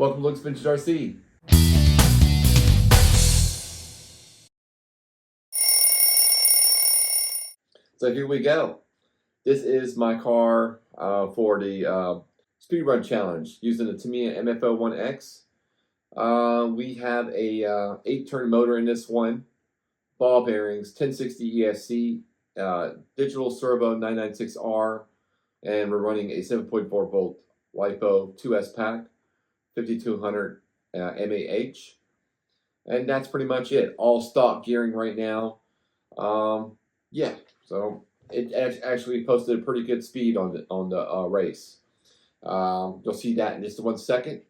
Welcome to Looks Vintage RC. So here we go. This is my car for the speed run challenge using the Tamiya MF-01X. We have a 8-turn motor in this one, ball bearings, 1060 ESC, digital servo 996R, and we're running a 7.4 volt LiPo 2S pack, 5200 mAh. And that's pretty much it. All stock gearing right now. Yeah, so it actually posted a pretty good speed on the race. You'll see that in just 1 second.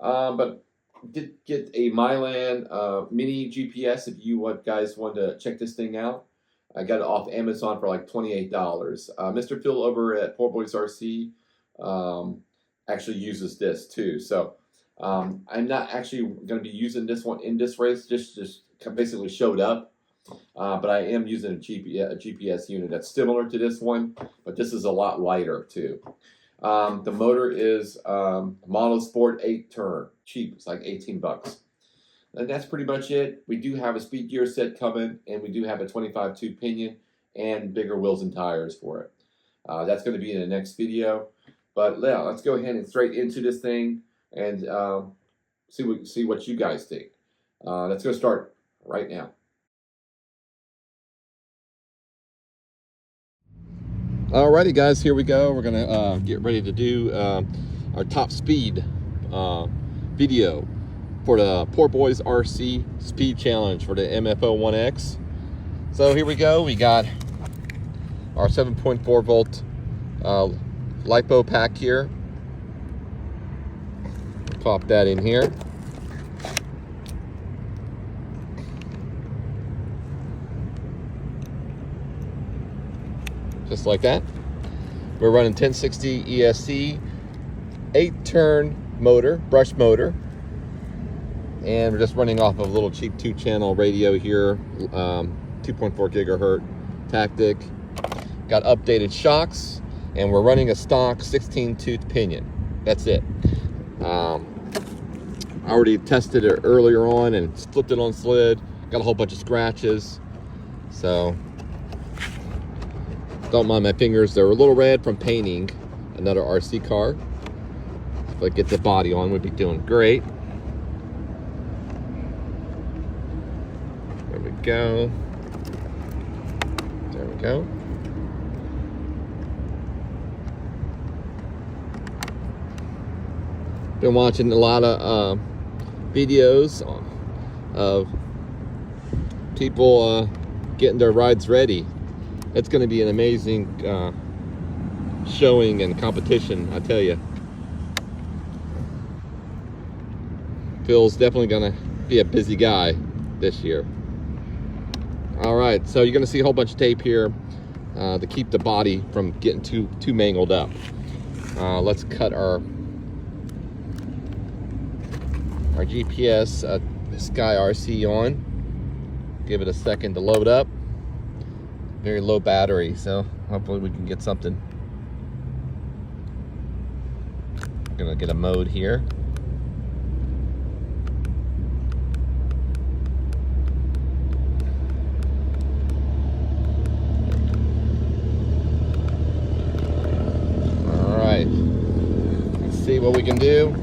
But did get a Milan mini GPS if you guys want to check this thing out. I got it off Amazon for like $28. Mr. Phil over at Poor Boys RC actually uses this too. So I'm not actually going to be using this one in this race. Just basically showed up. But I am using a GPS unit that's similar to this one, but this is a lot lighter too. The motor is Monosport 8-turn, cheap. It's like 18 bucks. And that's pretty much it. We do have a speed gear set coming, and we do have a 25-tube pinion and bigger wheels and tires for it. That's going to be in the next video. But yeah, let's go ahead and straight into this thing and see what you guys think. Let's go start right now. Alrighty guys, here we go. We're gonna get ready to do our top speed video for the Poor Boys RC Speed Challenge for the MF-01X. So here we go. We got our 7.4 volt LiPo pack here. Pop that in here. Just like that. We're running 1060 ESC, 8-turn motor, brush motor, and we're just running off of a little cheap 2-channel radio here, 2.4 gigahertz tactic. Got updated shocks, and we're running a stock 16-tooth pinion. That's it. I already tested it earlier on and flipped it on sled. Got a whole bunch of scratches, so don't mind my fingers. They're a little red from painting another RC car. If I get the body on, we'd be doing great. There we go. There we go. Been watching a lot of videos of people getting their rides ready. It's going to be an amazing showing and competition, I tell you. Phil's definitely going to be a busy guy this year. All right, so you're going to see a whole bunch of tape here to keep the body from getting too mangled up. Let's cut our GPS Sky RC on. Give it a second to load up. Very low battery, so hopefully we can get something. I'm gonna get a mode here. All right, let's see what we can do.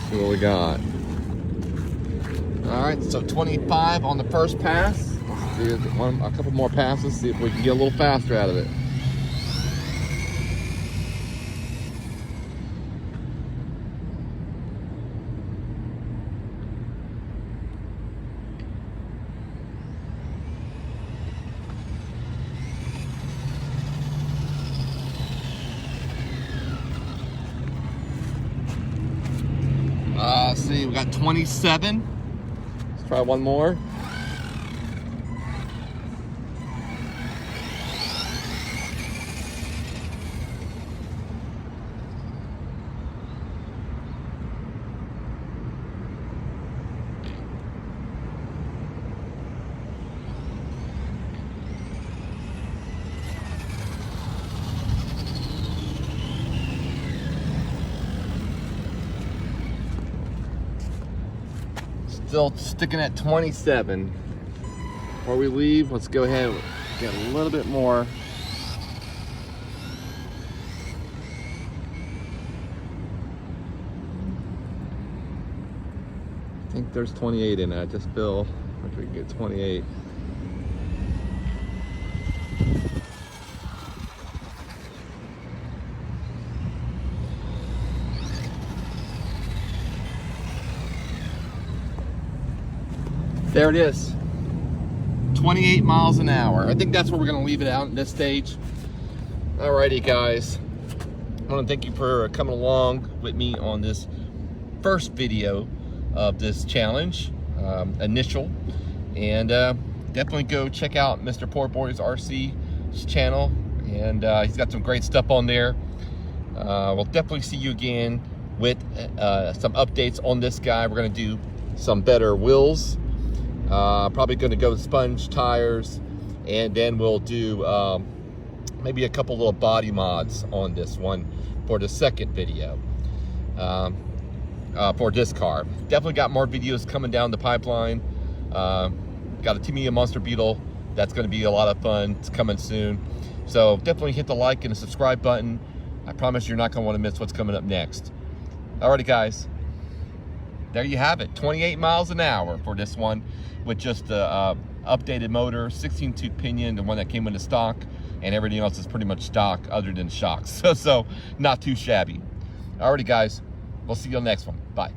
See what we got. All right, so 25 on the first pass. Let's do a couple more passes, see if we can get a little faster out of it. see, we got 27. Let's try one more. Still sticking at 27. Before we leave, let's go ahead and get a little bit more. I think there's 28 in it. I just feel like we can get 28. There it is, 28 miles an hour. I think that's where we're gonna leave it out at this stage. Alrighty guys, I wanna thank you for coming along with me on this first video of this challenge, initial. And definitely go check out Mr. Poor Boys RC's channel. And he's got some great stuff on there. We'll definitely see you again with some updates on this guy. We're gonna do some better wheels. Probably going to go sponge tires, and then we'll do maybe a couple little body mods on this one for the second video for this car. Definitely got more videos coming down the pipeline. Got a Tamiya Monster Beetle that's going to be a lot of fun. It's coming soon, so definitely hit the like and the subscribe button. I promise you're not going to want to miss what's coming up next. Alrighty guys, there you have it, 28 miles an hour for this one, with just the updated motor, 16-tooth pinion, the one that came into stock, and everything else is pretty much stock other than shocks. So not too shabby. Alrighty guys, we'll see you on the next one. Bye.